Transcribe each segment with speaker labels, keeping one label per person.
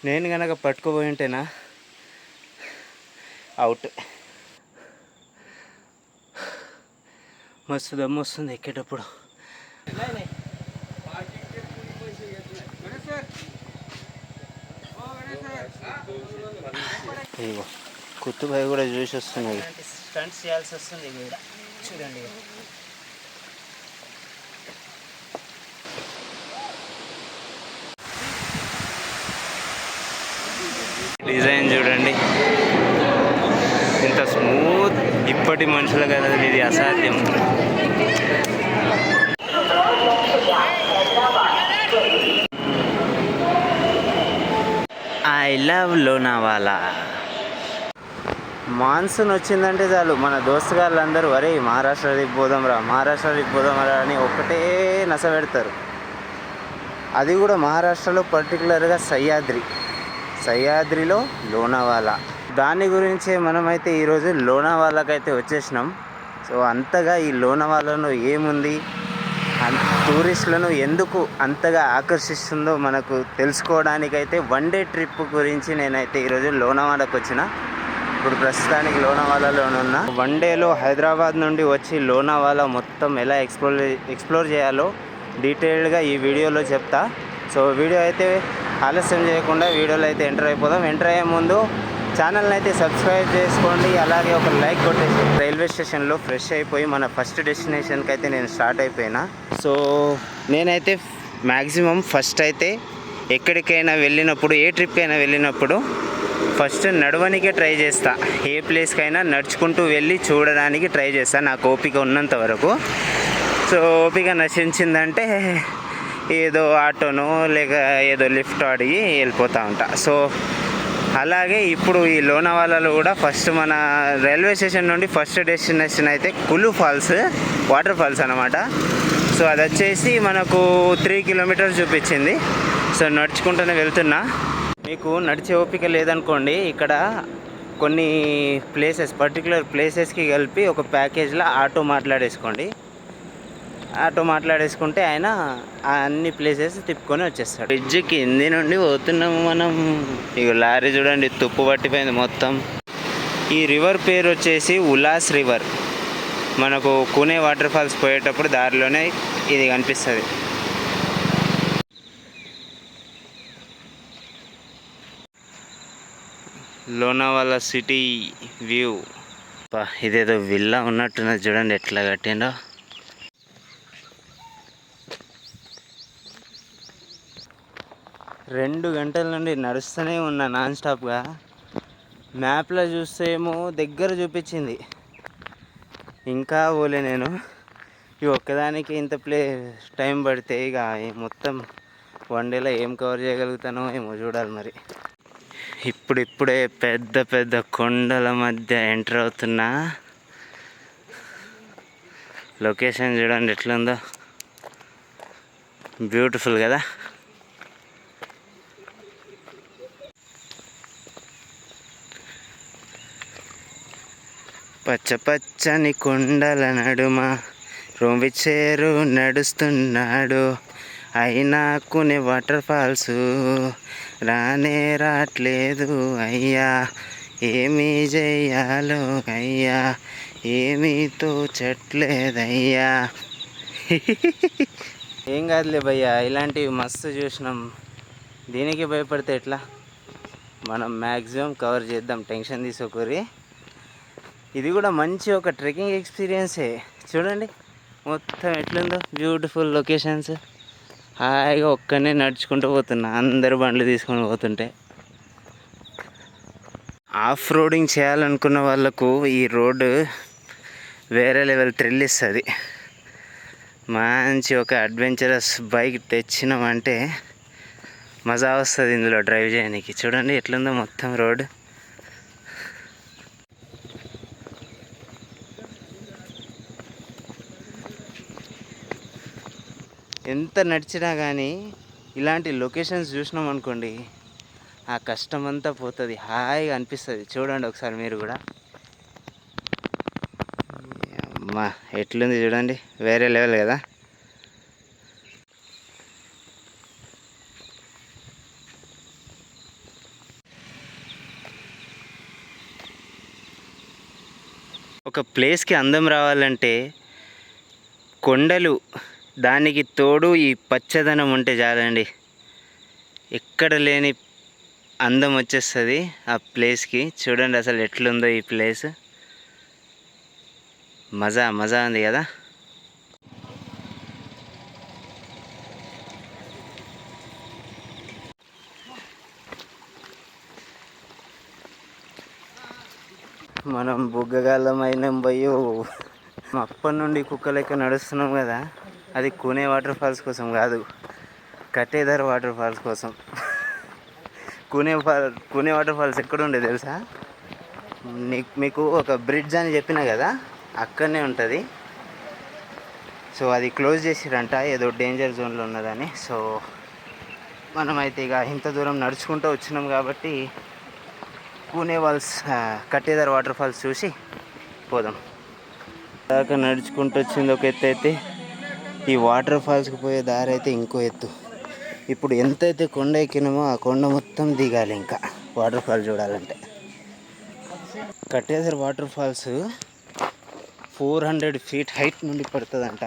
Speaker 1: నేను కనుక పట్టుకుపోయి ఉంటేనా అవుట్. మస్తు దమ్ము వస్తుంది ఎక్కేటప్పుడు. ఇగో కుత్తుబాయి కూడా చూసి వస్తున్నది. స్టంట్స్ చేయాల్సి వస్తుంది ఇక్కడ చూడండి. డిజైన్ చూడండి ఇంత స్మూత్. ఇప్పటి మనుషులు కదా ఇది అసాధ్యం. I love Lonavala. మాన్సూన్ వచ్చిందంటే చాలు మన దోస్తుగాళ్ళందరూ వరే మహారాష్ట్ర ట్రిప్ పోదాంరా అని ఒకటే నస పెడతారు. అది కూడా మహారాష్ట్రలో పర్టికులర్గా సహ్యాద్రిలో లోనావాలా. దాని గురించే మనమైతే ఈరోజు లోనావాలాకైతే వచ్చేసినాం. సో అంతగా ఈ లోనావాలాలో ఏముంది, టూరిస్టులను ఎందుకు అంతగా ఆకర్షిస్తుందో మనకు తెలుసుకోవడానికైతే వన్ డే ట్రిప్ గురించి నేనైతే ఈరోజు లోనావాలాకు వచ్చిన. ఇప్పుడు ప్రస్తుతానికి లోనావాలాలోనున్నా. వన్ డేలో హైదరాబాద్ నుండి వచ్చి లోనావాలా మొత్తం ఎలా ఎక్స్ప్లోర్ చేయాలో డీటెయిల్డ్గా ఈ వీడియోలో చెప్తా. సో వీడియో అయితే ఆలస్యం చేయకుండా వీడియోలో అయితే ఎంటర్ అయిపోదాం. ఎంటర్ అయ్యే ముందు ఛానల్ని అయితే సబ్స్క్రైబ్ చేసుకోండి, అలాగే ఒక లైక్ కొట్టేసి. రైల్వే స్టేషన్లో ఫ్రెష్ అయిపోయి మన ఫస్ట్ డెస్టినేషన్కి అయితే నేను స్టార్ట్ అయిపోయినా. సో నేనైతే మ్యాక్సిమం ఫస్ట్ అయితే ఎక్కడికైనా వెళ్ళినప్పుడు, ఏ ట్రిప్కైనా వెళ్ళినప్పుడు ఫస్ట్ నడవనికే ట్రై చేస్తా. ఏ ప్లేస్కైనా నడుచుకుంటూ వెళ్ళి చూడడానికి ట్రై చేస్తా నాకు ఓపిక ఉన్నంత వరకు. సో ఓపిక నశించిందంటే ఏదో ఆటోనో లేక ఏదో లిఫ్ట్ అడిగి వెళ్ళిపోతూ ఉంటా. సో అలాగే ఇప్పుడు ఈ లోనావాలాలో కూడా ఫస్ట్ మన రైల్వే స్టేషన్ నుండి ఫస్ట్ డెస్టినేషన్ అయితే కులు ఫాల్స్, వాటర్ ఫాల్స్ అన్నమాట. సో అది వచ్చేసి మనకు 3 కిలోమీటర్స్ చూపించింది. సో నడుచుకుంటూనే వెళ్తున్నా. మీకు నడిచే ఓపిక లేదనుకోండి, ఇక్కడ కొన్ని పర్టికులర్ ప్లేసెస్కి కలిపి ఒక ప్యాకేజ్లో ఆటో మాట్లాడేసుకుంటే ఆయన అన్ని ప్లేసెస్ తిప్పుకొని వచ్చేస్తాడు. బ్రిడ్జ్ కింది నుండి పోతున్నాము మనం. ఇక లారీ చూడండి తుప్పు పట్టిపోయింది మొత్తం. ఈ రివర్ పేరు వచ్చేసి ఉలాస్ రివర్. మనకు కునే వాటర్ ఫాల్స్ పోయేటప్పుడు దారిలోనే ఇది కనిపిస్తుంది. Lonavala city view. ఇదేదో విల్లా ఉన్నట్టున్నది చూడండి ఎట్లా కట్టిండో. రెండు గంటల నుండి నడుస్తూనే ఉన్నా నాన్ స్టాప్గా. మ్యాప్లో చూస్తే ఏమో దగ్గర చూపించింది, ఇంకా పోలే నేను. ఈ ఒక్కదానికి ఇంత టైం పడితే ఇక మొత్తం వన్ డేలో ఏం కవర్ చేయగలుగుతానో ఏమో చూడాలి మరి. ఇప్పుడిప్పుడే పెద్ద పెద్ద కొండల మధ్య ఎంటర్ అవుతున్నా. లొకేషన్ చూడండి ఎట్లుందో, బ్యూటిఫుల్ కదా. పచ్చ పచ్చని కొండల నడుమ రోంబిచేరు నడుస్తున్నాడు. అయినా కొన్ని వాటర్ ఫాల్స్ రాట్లేదు అయ్యా, ఏమీ చెయ్యాలో అయ్యా, ఏమీ తోచట్లేదయ్యా. ఏం కాదులే భయ్యా, ఇలాంటివి మస్తు చూసినాం. దీనికి భయపడితే ఎట్లా? మనం మ్యాక్సిమం కవర్ చేద్దాం, టెన్షన్ తీసుకోకూరి. ఇది కూడా మంచి ఒక ట్రెక్కింగ్ ఎక్స్పీరియన్సే. చూడండి మొత్తం ఎట్లుందో, బ్యూటిఫుల్ లొకేషన్స్. హాయిగా ఒక్కనే నడుచుకుంటూ పోతున్నా, అందరు బండ్లు తీసుకొని పోతుంటే. ఆఫ్ రోడింగ్ చేయాలనుకున్న వాళ్ళకు ఈ రోడ్డు వేరే లెవెల్ థ్రిల్ ఇస్తుంది. మంచి ఒక అడ్వెంచరస్ బైక్ తెచ్చినామంటే మజా వస్తుంది ఇందులో డ్రైవ్ చేయడానికి. చూడండి ఎట్లుందో మొత్తం రోడ్. ఎంత నడిచినా కానీ ఇలాంటి లొకేషన్స్ చూసినాం అనుకోండి, ఆ కష్టం అంతా పోతుంది, హాయిగా అనిపిస్తుంది. చూడండి ఒకసారి మీరు కూడా. అమ్మా ఎట్లుంది చూడండి, వేరే లెవెల్ కదా. ఒక ప్లేస్కి అందం రావాలంటే కొండలు, దానికి తోడు ఈ పచ్చదనం ఉంటే చాలండి. ఎక్కడ లేని అందం వచ్చేస్తుంది ఆ ప్లేస్కి. చూడండి అసలు ఎట్లుందో ఈ ప్లేస్. మజా మజా ఉంది కదా. మనం బుగ్గగాళ్ళం అయినాం భయ్యో. అప్పటి నుండి కుక్క లెక్క నడుస్తున్నాం కదా, అది కూనే వాటర్ ఫాల్స్ కోసం కాదు, కట్టేదార్ వాటర్ ఫాల్స్ కోసం. కూనే వాటర్ ఫాల్స్ ఎక్కడ ఉండే తెలుసా? మీకు ఒక బ్రిడ్జ్ అని చెప్పిన కదా, అక్కడనే ఉంటుంది. సో అది క్లోజ్ చేసిరంట, ఏదో డేంజర్ జోన్లో ఉన్నదని. సో మనమైతే ఇక ఇంత దూరం నడుచుకుంటూ వచ్చినాం కాబట్టి కూనే వాల్స్, కట్టేదార్ వాటర్ ఫాల్స్ చూసి పోదాం. దాకా నడుచుకుంటూ వచ్చింది ఒక ఎత్తు అయితే, ఈ వాటర్ ఫాల్స్కి పోయే దారి అయితే ఇంకో ఎత్తు. ఇప్పుడు ఎంతైతే కొండ ఎక్కినామో ఆ కొండ మొత్తం దిగాలి ఇంకా వాటర్ ఫాల్ చూడాలంటే. కట్టేదార్ వాటర్ ఫాల్స్ 400 feet హైట్ నుండి పడుతుందంట.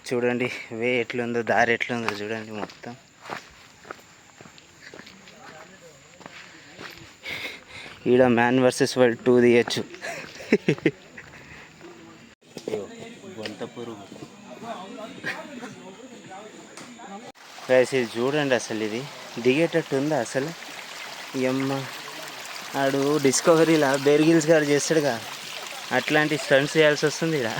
Speaker 1: చూడండి వే ఎట్లుందో, దారి ఎట్లుందో చూడండి మొత్తం. ఈడ మ్యాన్ వర్సెస్ వైల్డ్ 2 తీయచ్చు. వంత పురుగు ఇది చూడండి, అసలు ఇది దిగేటట్టు ఉందా అసలు? అమ్మ, ఆడు డిస్కవరీలా బేర్ గ్రిల్స్ గారు చేస్తాడుగా, అట్లాంటి స్టంట్స్ చేయాల్సి వస్తుంది ఇలా.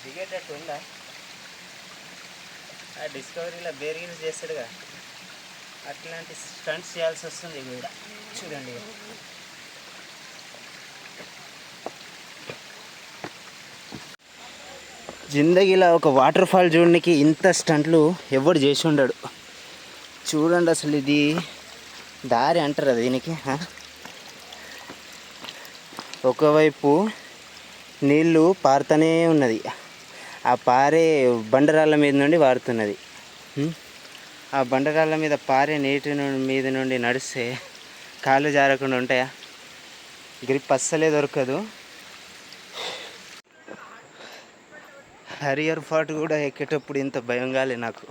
Speaker 1: దిగేటట్టు ఉందా? ఆ డిస్కవరీలో బేర్ గ్రిల్స్ చేస్తాడుగా, అట్లాంటి స్టంట్స్ చేయాల్సి వస్తుంది కూడా. చూడండి జిందగీలో ఒక వాటర్ ఫాల్ చూడడానికి ఇంత స్టంట్లు ఎవడు చేసి ఉండడు. చూడండి అసలు ఇది దారి అంటారు దీనికి. ఒకవైపు నీళ్ళు పారుతూనే ఉన్నది, ఆ పారే బండరాళ్ళ మీద నుండి పారుతున్నది. ఆ బండరాళ్ళ మీద పారే నీటి మీద నుండి నడిస్తే కాళ్ళు జారకుండా ఉంటాయా? గ్రిప్ అస్సలే దొరకదు. హరియర్ ఫాట్ కూడా ఎక్కేటప్పుడు ఇంత భయం కాలే నాకు,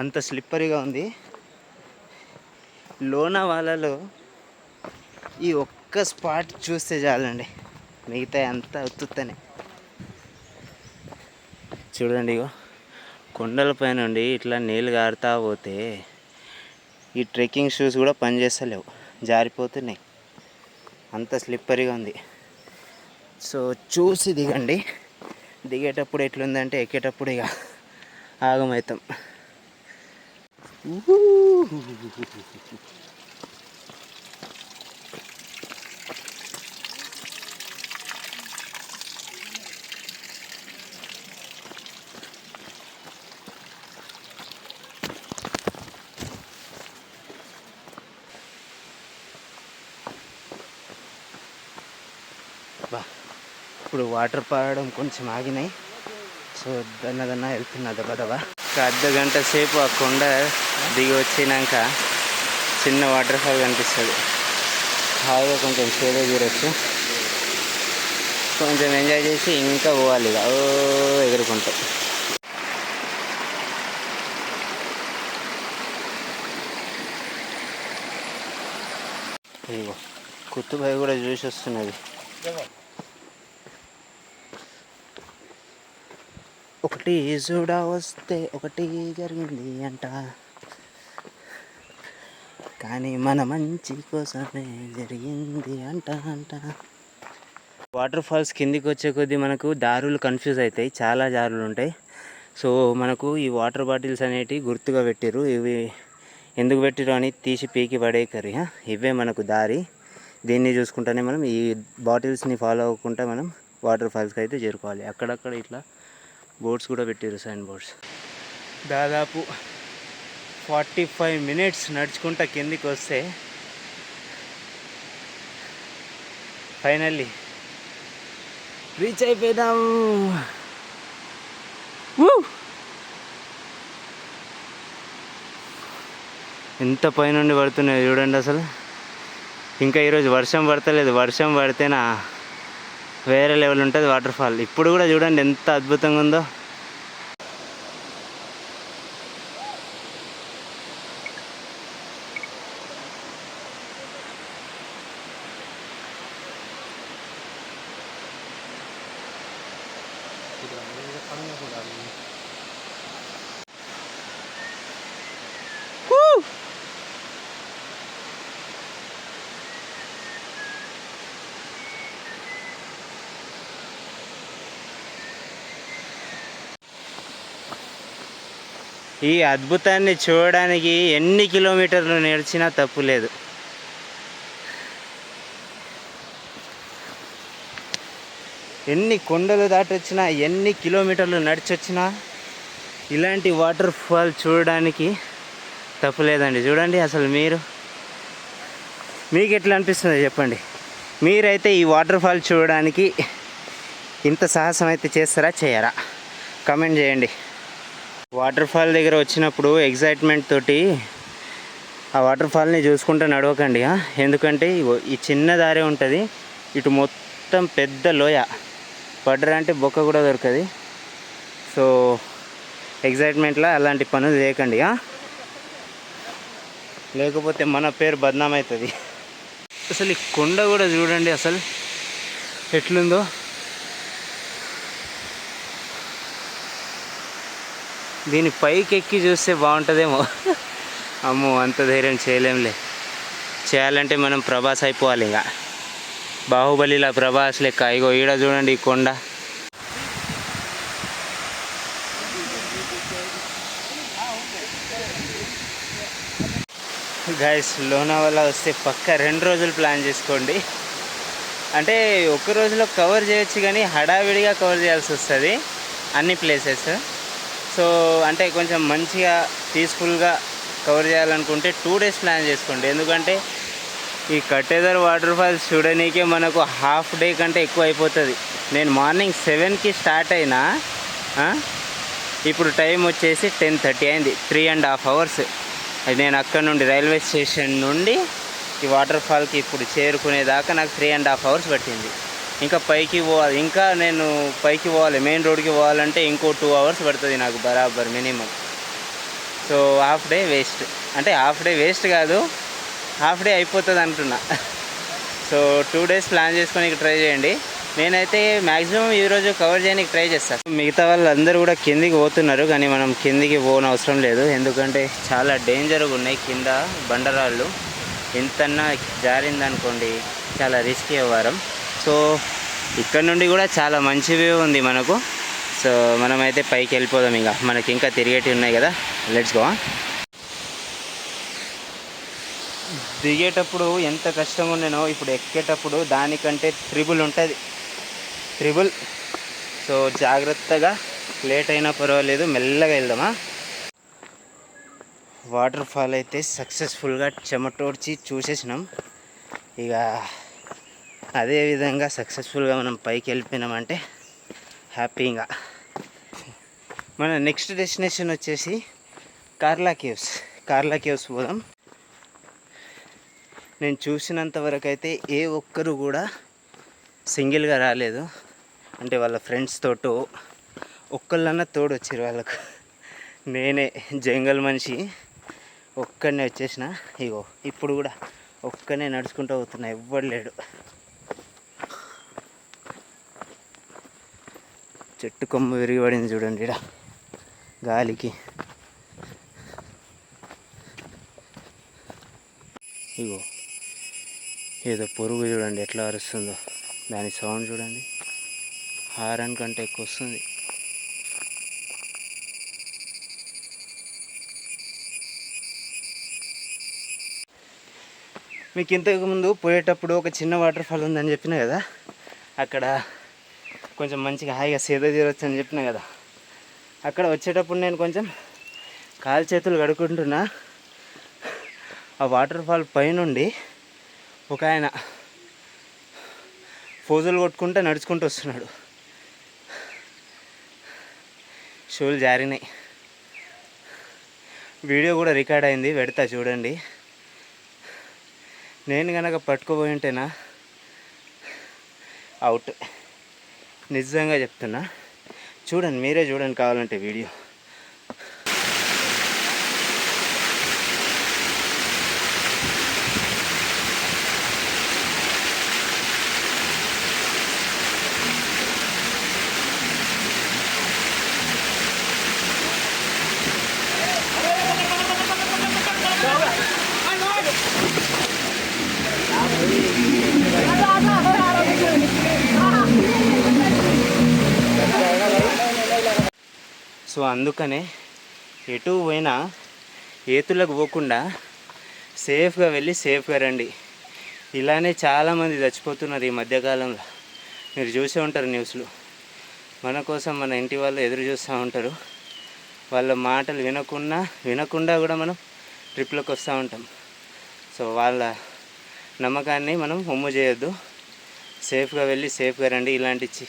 Speaker 1: అంత స్లిప్పరీగా ఉంది. లోనావాలాలో ఈ ఒక్క స్పాట్ చూస్తే చాలండి, మిగతా అంతా ఉత్తుతనే. చూడండి ఇగో కొండలపై నుండి ఇట్లా నీళ్ళు గారుతా పోతే ఈ ట్రెక్కింగ్ షూస్ కూడా పనిచేస్తలేవు, జారిపోతున్నాయి, అంత స్లిప్పరీగా ఉంది. సో చూసి దిగండి. దిగేటప్పుడు ఎట్లుందంటే ఎక్కేటప్పుడు ఇక ఆగమవుతాం. ఇప్పుడు వాటర్ పారడం కొంచెం ఆగినాయి. సో దన్నదన్న వెళ్తున్నా దబా. ఒక అర్ధగంట సేపు ఆ కొండ దిగి వచ్చినాక చిన్న వాటర్ ఫాల్ కనిపిస్తుంది. హాయిగా కొంచెం సేద చూడొచ్చు, కొంచెం ఎంజాయ్ చేసి ఇంకా పోవాలి ఇక ఎగురుకుంటూ. ఇగో కుతుబాయి కూడా చూసి వస్తున్నది. ఒకటి చూడా వస్తే ఒకటి జరిగింది అంట, కానీ మన మంచి కోసమే జరిగింది అంట. వాటర్ ఫాల్స్ కిందికి వచ్చే కొద్దీ మనకు దారులు కన్ఫ్యూజ్ అవుతాయి, చాలా దారులు ఉంటాయి. సో మనకు ఈ వాటర్ బాటిల్స్ అనేటివి గుర్తుగా పెట్టిర్రు. ఇవి ఎందుకు పెట్టిరు అని తీసి పీకి పడేయకరి, ఇవే మనకు దారి. దీన్ని చూసుకుంటానే మనం ఈ బాటిల్స్ని ఫాలో అవ్వకుండా మనం వాటర్ ఫాల్స్కి అయితే చేరుకోవాలి. అక్కడక్కడ ఇట్లా బోర్డ్స్ కూడా పెట్టారు, సైన్ బోర్డ్స్. దాదాపు 45 minutes నడుచుకుంటా కిందికి వస్తే ఫైనల్లీ రీచ్ అయిపోదాం. ఎంత పైనుండి పడుతున్నాయి చూడండి అసలు. ఇంకా ఈరోజు వర్షం పడతలేదు, వర్షం పడితేనా వేరే లెవెల్ ఉంటుంది వాటర్ ఫాల్. ఇప్పుడు కూడా చూడండి ఎంత అద్భుతంగా ఉందో. ఈ అద్భుతాన్ని చూడడానికి ఎన్ని కిలోమీటర్లు నడిచినా తప్పు లేదు. ఎన్ని కొండలు దాటొచ్చినా, ఎన్ని కిలోమీటర్లు నడిచొచ్చినా ఇలాంటి వాటర్ ఫాల్ చూడడానికి తప్పు లేదండి. చూడండి అసలు మీకు ఎట్లా అనిపిస్తుందో చెప్పండి. మీరైతే ఈ వాటర్ ఫాల్ చూడడానికి ఇంత సాహసం అయితే చేస్తారా చేయరా? కమెంట్ చేయండి. వాటర్ ఫాల్ దగ్గర వచ్చినప్పుడు ఎగ్జైట్మెంట్ తోటి ఆ వాటర్ ఫాల్ని చూసుకుంటూ నడవకండి. ఎందుకంటే ఈ చిన్న దారే ఉంటుంది, ఇటు మొత్తం పెద్ద లోయ, పడ్డరా అంటే బొక్క కూడా దొరకదు. సో ఎగ్జైట్మెంట్లో అలాంటి పనులు చేయకండి, లేకపోతే మన పేరు బద్నాం అవుతుంది. అసలు ఈ కొండ కూడా చూడండి అసలు ఎట్లుందో. దీని పైకి ఎక్కి చూస్తే బాగుంటుందేమో. అమ్మో, అంత ధైర్యం చేయలేంలే. చేయాలంటే మనం ప్రభాస్ అయిపోవాలి. ఇంకా బాహుబలిలా ప్రభాస్ లెక్క. ఇగో ఈడ చూడండి ఈ కొండ. గైస్, లోనావాలా వస్తే పక్క 2 రోజులు ప్లాన్ చేసుకోండి. అంటే ఒక్క రోజులో కవర్ చేయొచ్చు, కానీ హడావిడిగా కవర్ చేయాల్సి వస్తుంది అన్ని ప్లేసెస్. సో అంటే కొంచెం మంచిగా పీస్ఫుల్గా కవర్ చేయాలనుకుంటే 2 డేస్ ప్లాన్ చేసుకోండి. ఎందుకంటే ఈ కట్టేదర్ వాటర్ ఫాల్స్ చూడనీకే మనకు హాఫ్ డే కంటే ఎక్కువ అయిపోతుంది. నేను మార్నింగ్ 7కి స్టార్ట్ అయినా, ఇప్పుడు టైం వచ్చేసి 10:30 అయింది. 3.5 hours. అది నేను అక్కడ నుండి రైల్వే స్టేషన్ నుండి ఈ వాటర్ ఫాల్కి ఇప్పుడు చేరుకునేదాకా నాకు 3.5 hours పట్టింది. ఇంకా పైకి పోవాలి, ఇంకా నేను పైకి పోవాలి, మెయిన్ రోడ్కి పోవాలంటే ఇంకో 2 hours పడుతుంది నాకు బరాబర్ minimum. So half day waste. అంటే హాఫ్ డే వేస్ట్ కాదు, హాఫ్ డే అయిపోతుంది అంటున్నా. సో 2 డేస్ ప్లాన్ చేసుకొని ట్రై చేయండి. నేనైతే మ్యాక్సిమం ఈరోజు కవర్ చేయడానికి ట్రై చేస్తాను. మిగతా వాళ్ళందరూ కూడా కిందికి పోతున్నారు, కానీ మనం కిందికి పోనవసరం లేదు. ఎందుకంటే చాలా డేంజర్గా ఉన్నాయి కింద బండరాళ్ళు. ఎంతన్నా జారిందనుకోండి చాలా రిస్కీ వ్యవహారం. సో ఇక్కడ నుండి కూడా చాలా మంచి వ్యూ ఉంది మనకు. సో మనమైతే పైకి వెళ్ళిపోదాం. ఇంకా మనకి ఇంకా తిరిగేటివి ఉన్నాయి కదా, లెట్స్ గో. దిగేటప్పుడు ఎంత కష్టం ఉండేనో ఇప్పుడు ఎక్కేటప్పుడు దానికంటే ట్రిబుల్ ఉంటుంది, ట్రిబుల్. సో జాగ్రత్తగా, లేట్ అయినా పర్వాలేదు, మెల్లగా వెళ్దామా. వాటర్ ఫాల్ అయితే సక్సెస్ఫుల్గా చెమటోడ్చి చూసేసినాం. ఇక అదేవిధంగా సక్సెస్ఫుల్గా మనం పైకి వెళ్ళిపోయినామంటే హ్యాపీగా. మన నెక్స్ట్ డెస్టినేషన్ వచ్చేసి కార్లా కేవ్స్ పోదాం. నేను చూసినంత వరకు అయితే ఏ ఒక్కరు కూడా సింగిల్గా రాలేదు. అంటే వాళ్ళ ఫ్రెండ్స్ తోటో ఒక్కళ్ళన్నా తోడు వచ్చారు వాళ్ళకు. నేనే జంగల్ మనిషి ఒక్కడనే వచ్చేసిన. ఇగో ఇప్పుడు కూడా ఒక్కనే నడుచుకుంటూ పోతున్నా, ఎవ్వడు లేడు. చెట్టు కొమ్మ విరిగిపడింది చూడండి ఇక్కడ గాలికి. ఇగో ఏదో పురుగు చూడండి ఎట్లా అరుస్తుందో, దాని సౌండ్ చూడండి, హారన్ కంటే ఎక్కువ వస్తుంది. మీకు ఇంతకుముందు పోయేటప్పుడు ఒక చిన్న వాటర్ ఫాల్ ఉందని చెప్పిన కదా, అక్కడ కొంచెం మంచిగా హాయిగా సేద తీరొచ్చు అని చెప్పిన కదా. అక్కడ వచ్చేటప్పుడు నేను కొంచెం కాలు చేతులు కడుక్కుంటున్నా. ఆ వాటర్ ఫాల్ పైనుండి ఒక ఆయన ఫోజులు కొట్టుకుంటూ నడుచుకుంటూ వస్తున్నాడు. షూలు జారినాయి. వీడియో కూడా రికార్డ్ అయింది, పెడతా చూడండి. నేను కనుక పట్టుకోబోయి ఉంటేనా అవుట్, నిజంగా చెప్తున్నా. చూడండి, మీరే చూడండి కావాలంటే వీడియో. సో అందుకనే ఎటు పోయినా ఏతులకు పోకుండా సేఫ్గా వెళ్ళి సేఫ్గా రండి. ఇలానే చాలామంది చచ్చిపోతున్నారు ఈ మధ్యకాలంలో, మీరు చూసే ఉంటారు న్యూస్లో. మన కోసం మన ఇంటి వాళ్ళు ఎదురు చూస్తూ ఉంటారు. వాళ్ళ మాటలు వినకుండా కూడా మనం ట్రిప్లకు వస్తూ ఉంటాం. సో వాళ్ళ నమ్మకాన్ని మనం ఒమ్ము చేయొద్దు. సేఫ్గా వెళ్ళి సేఫ్గా రండి. ఇలాంటి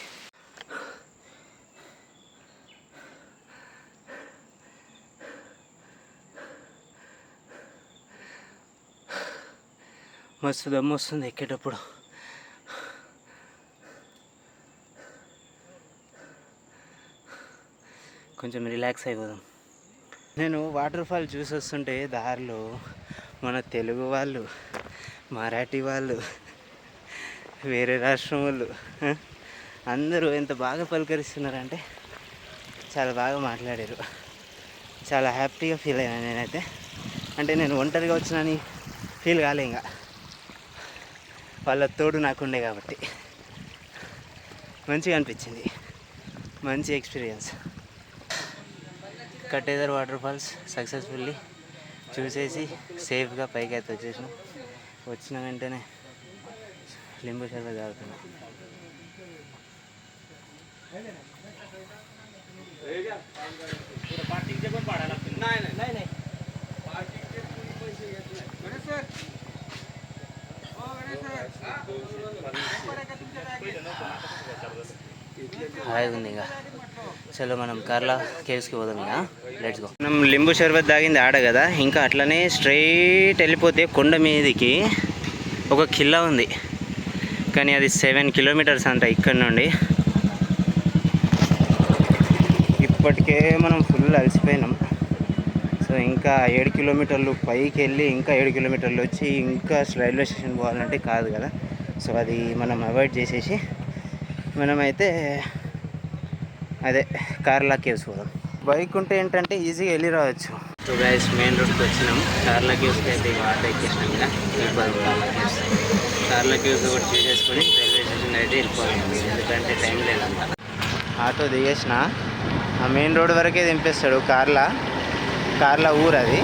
Speaker 1: మస్తు దమ్ము వస్తుంది ఎక్కేటప్పుడు. కొంచెం రిలాక్స్ అయిపోదాం. నేను వాటర్ ఫాల్ చూసి వస్తుంటే దారిలో మన తెలుగు వాళ్ళు, మరాఠీ వాళ్ళు, వేరే రాష్ట్రం వాళ్ళు అందరూ ఎంత బాగా పలకరిస్తున్నారంటే చాలా బాగా మాట్లాడారు. చాలా హ్యాపీగా ఫీల్ అయ్యాను నేనైతే. అంటే నేను ఒంటరిగా వచ్చినని ఫీల్ కాలే, ఇంకా వాళ్ళ తోడు నాకుండే కాబట్టి మంచిగా అనిపించింది. మంచి ఎక్స్పీరియన్స్. కట్టేదర్ వాటర్ ఫాల్స్ సక్సెస్ఫుల్లీ చూసేసి సేఫ్గా పైకి అయితే వచ్చేసినాం. వచ్చిన వెంటనే లింబు షర్బత్ తాగుతున్నాం. హాయిగా ఉంది. ఇక చలో మనం కార్లా కేవ్స్కి పోదాం. ఇక లెట్స్ గో. మనం లింబు షర్బత్ తాగింది ఆడ కదా, ఇంకా అట్లనే స్ట్రైట్ వెళ్ళిపోతే కొండ మీదకి ఒక ఖిల్లా ఉంది. కానీ అది 7 కిలోమీటర్స్ అంట ఇక్కడ నుండి. ఇప్పటికే మనం ఫుల్ అలసిపోయినాం. సో ఇంకా 7 కిలోమీటర్లు పైకి వెళ్ళి ఇంకా 7 కిలోమీటర్లు వచ్చి ఇంకా రైల్వే స్టేషన్ పోవాలంటే కాదు కదా. సో అది మనం అవాయిడ్ చేసేసి మనమైతే అదే కార్లా కేవ్స్ పోదాం. బైక్ ఉంటే ఏంటంటే ఈజీగా వెళ్ళి రావచ్చు. సో గైస్, మెయిన్ రోడ్కి వచ్చినాం. కార్లా కేవ్స్కి అయితే ఆటో ఎక్కేసినాం. ఇలా వెళ్ళిపోదాం కార్లా కేవ్స్. కార్లా కేవ్స్ ఒకటి చూసేసుకొని రైల్వే స్టేషన్ అయితే వెళ్ళిపోదాం, ఎందుకంటే టైం లేదంట. ఆటో దిగేసిన ఆ మెయిన్ రోడ్ వరకే దింపేస్తాడు. కార్లా ఊరు అది.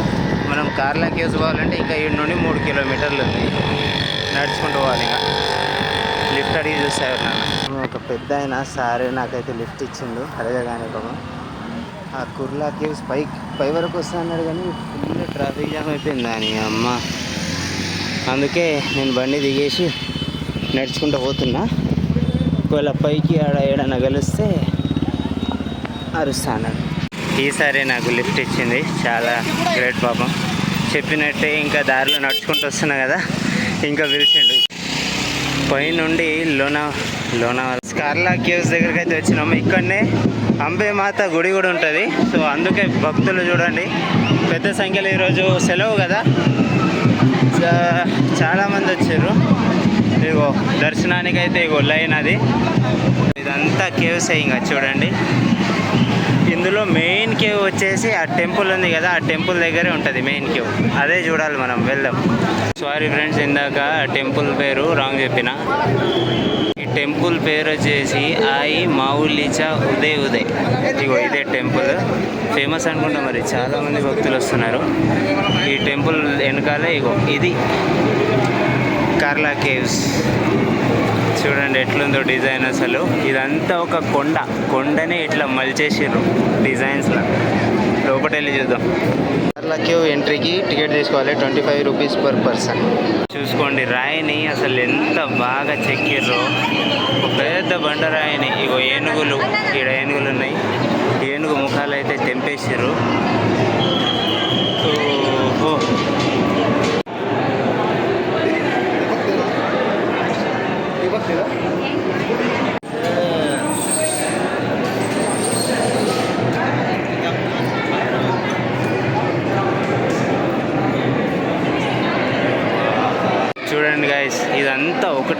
Speaker 1: మనం కార్లా కేవ్స్ పోవాలంటే ఇంకా 7 నుండి 3 కిలోమీటర్లు ఉంది, నడుచుకుంటూ పోవాలి. ఇంకా లిఫ్ట్ అడిగి చూసారు నాన్న. ఒక పెద్ద ఆయన సారే నాకైతే లిఫ్ట్ ఇచ్చిండు అడగగానే. పాపం ఆ కుర్లా కేవ్స్ పై వరకు వస్తా అన్నాడు, కానీ ఫుల్ ట్రాఫిక్ జామ్ అయిపోయింది అని అమ్మ. అందుకే నేను బండి దిగేసి నడుచుకుంటూ పోతున్నా. ఒకవేళ పైకి ఏడన్నా కలిస్తే అరుస్తాను. ఈసారి నాకు లిఫ్ట్ ఇచ్చింది, చాలా గ్రేట్ పాపం. చెప్పినట్టే ఇంకా దారిలో నడుచుకుంటూ వస్తున్నా కదా, ఇంకా పిలిచిండు. పైనుండి లోనావాలా కార్లా కేవ్స్ దగ్గరికి అయితే వచ్చినాము. ఇక్కడనే అంబే మాత గుడి కూడా ఉంటుంది. సో అందుకే భక్తులు చూడండి పెద్ద సంఖ్యలో, ఈరోజు సెలవు కదా, చాలామంది వచ్చారు. ఇగో దర్శనానికి అయితే ఇగో లైన్ అది. ఇదంతా కేవ్స్ ఇంకా చూడండి. ఇందులో మెయిన్ కేవ్ వచ్చేసి ఆ టెంపుల్ ఉంది కదా, ఆ టెంపుల్ దగ్గరే ఉంటుంది మెయిన్ కేవ్. అదే చూడాలి, మనం వెళ్దాం. సారీ ఫ్రెండ్స్, ఇందాక టెంపుల్ పేరు రాంగ్ చెప్పిన. ఈ టెంపుల్ పేరు వచ్చేసి ఆయి మావులిచా ఉదయ్. ఇగో ఇదే టెంపుల్, ఫేమస్ అనుకుంటా. మరి చాలామంది భక్తులు వస్తున్నారు. ఈ టెంపుల్ వెనకాలే ఇగో ఇది కార్లా కేవ్స్. చూడండి ఎట్లుందో డిజైన్ అసలు. ఇదంతా ఒక కొండనే ఇట్లా మలిచేసారు డిజైన్స్లో. లోపల వెళ్ళి చూద్దాం. కార్లా కేవ్ ఎంట్రీకి టికెట్ తీసుకోవాలి, 25 రూపీస్ పర్ పర్సన్. చూసుకోండి రాయిని అసలు ఎంత బాగా చెక్కిర్రో. ఒక పెద్ద బండరాయిని ఇగో ఏనుగులు, ఈడ ఏనుగులు ఉన్నాయి. ఏనుగు ముఖాలు అయితే తెంపేసారు. సో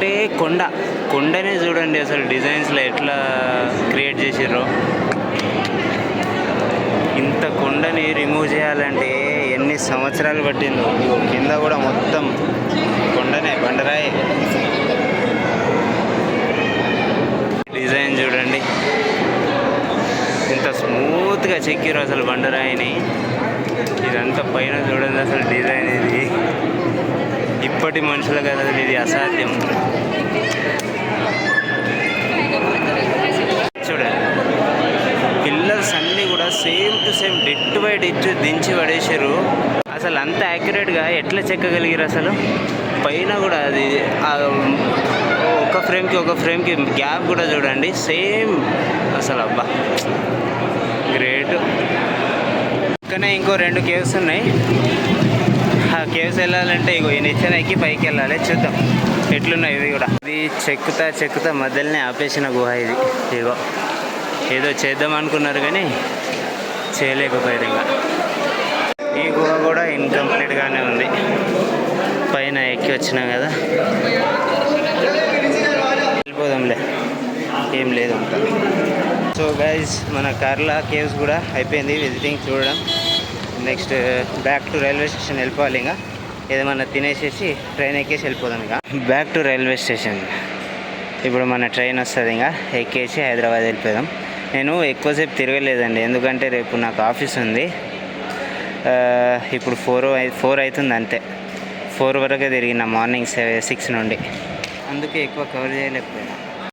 Speaker 1: ఒకటే కొండనే చూడండి అసలు డిజైన్స్లో ఎట్లా క్రియేట్ చేసిర్రో. ఇంత కొండని రిమూవ్ చేయాలంటే ఎన్ని సంవత్సరాలు పట్టిందో. ఇగో కింద కూడా మొత్తం కొండనే, బండరాయి. డిజైన్ చూడండి ఇంత స్మూత్గా చెక్కిరు అసలు బండరాయిని. ఇదంతా పైన చూడండి అసలు డిజైన్. ఇది ఇప్పటి మనుషులకు అసలు ఇది అసాధ్యం. చూడండి పిల్లర్స్ అన్నీ కూడా సేమ్ టు సేమ్ డిట్ బై డిట్ దించి పడేసారు. అసలు అంత యాక్యురేట్గా ఎట్లా చెక్కగలిగారు అసలు. పైన కూడా అది ఒక ఫ్రేమ్కి గ్యాప్ కూడా చూడండి సేమ్. అసలు అబ్బా గ్రేట్. పక్కనే ఇంకో 2 కేవ్స్ ఉన్నాయి. ఆ కేవ్స్ వెళ్ళాలంటే ఇగో ఈ నిచ్చెన ఎక్కి పైకి వెళ్ళాలి. చూద్దాం ఎట్లున్నాయి ఇవి కూడా. ఇది చెక్కుతా మధ్యలోనే ఆపేసిన గుహ ఇది. ఇగో ఏదో చేద్దాం అనుకున్నారు కానీ చేయలేకపోయారు. ఇంకా ఈ గుహ కూడా ఇన్కంప్లీట్గానే ఉంది. పైన ఎక్కి వచ్చినాం కదా, వెళ్ళిపోదాంలే, ఏం లేదు అంతా. సో గైజ్ మన కార్లా కేవ్స్ కూడా అయిపోయింది విజిటింగ్ చూడడం. Next back to railway station వెళ్ళిపోవాలి. ఇంకా ఏదేమన్నా తినేసేసి ట్రైన్ ఎక్కేసి వెళ్ళిపోదాం. ఇంకా బ్యాక్ టు రైల్వే స్టేషన్. ఇప్పుడు మన ట్రైన్ వస్తుంది. ఇంకా ఎక్కేసి హైదరాబాద్ వెళ్ళిపోదాం. నేను ఎక్కువసేపు తిరగలేదండి, ఎందుకంటే రేపు నాకు ఆఫీస్ ఉంది. ఇప్పుడు 4 అవుతుంది అంతే. 4 వరకే తిరిగిన మార్నింగ్ 6 నుండి. అందుకే ఎక్కువ కవర్ చేయలేకపోయినా.